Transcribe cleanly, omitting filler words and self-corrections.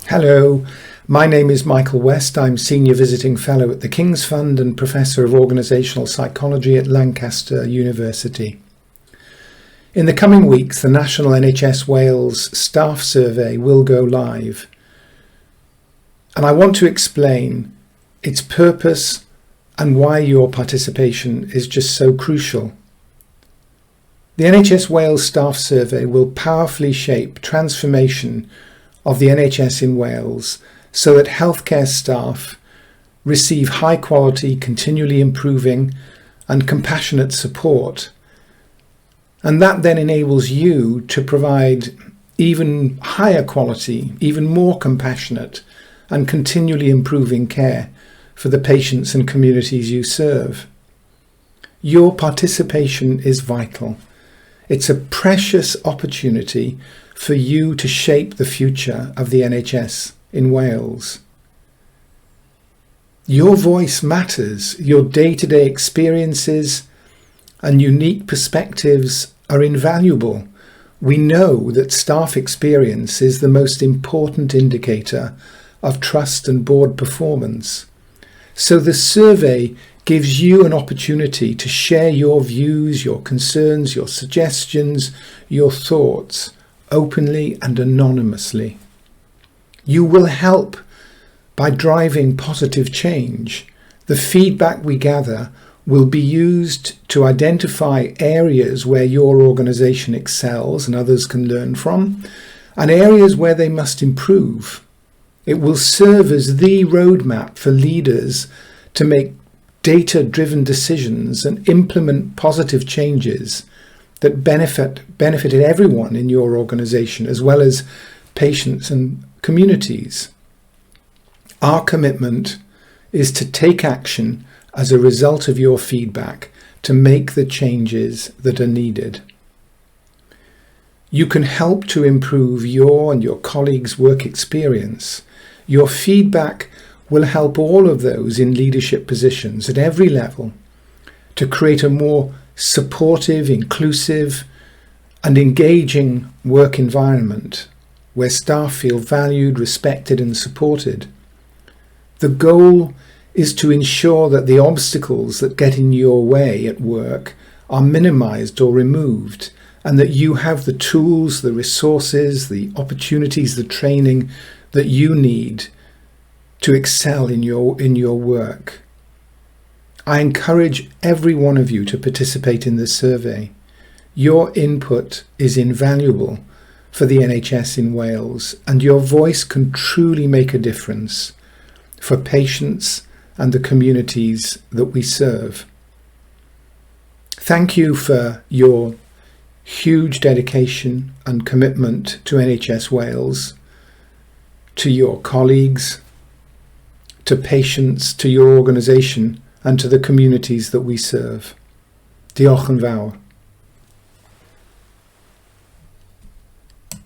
Hello, my name is Michael West. I'm Senior Visiting Fellow at the King's Fund and Professor of Organisational Psychology at Lancaster University. In the coming weeks, the National NHS Wales Staff Survey will go live. And I want to explain its purpose and why your participation is just so crucial. The NHS Wales Staff Survey will powerfully shape transformation of the NHS in Wales so that healthcare staff receive high quality, continually improving and compassionate support. And that then enables you to provide even higher quality, even more compassionate and continually improving care for the patients and communities you serve. Your participation is vital. It's a precious opportunity for you to shape the future of the NHS in Wales. Your voice matters. Your day-to-day experiences and unique perspectives are invaluable. We know that staff experience is the most important indicator of trust and board performance. So the survey gives you an opportunity to share your views, your concerns, your suggestions, your thoughts openly and anonymously. You will help by driving positive change. The feedback we gather will be used to identify areas where your organisation excels and others can learn from, and areas where they must improve. It will serve as the roadmap for leaders to make data-driven decisions and implement positive changes that benefited everyone in your organisation, as well as patients and communities. Our commitment is to take action as a result of your feedback to make the changes that are needed. You can help to improve your and your colleagues' work experience. Your feedback will help all of those in leadership positions at every level to create a more supportive, inclusive and engaging work environment where staff feel valued, respected and supported. The goal is to ensure that the obstacles that get in your way at work are minimised or removed, and that you have the tools, the resources, the opportunities, the training that you need to excel in your work. I encourage every one of you to participate in this survey. Your input is invaluable for the NHS in Wales, and your voice can truly make a difference for patients and the communities that we serve. Thank you for your huge dedication and commitment to NHS Wales, to your colleagues, to patients, to your organisation and to the communities that we serve. Diolch yn fawr.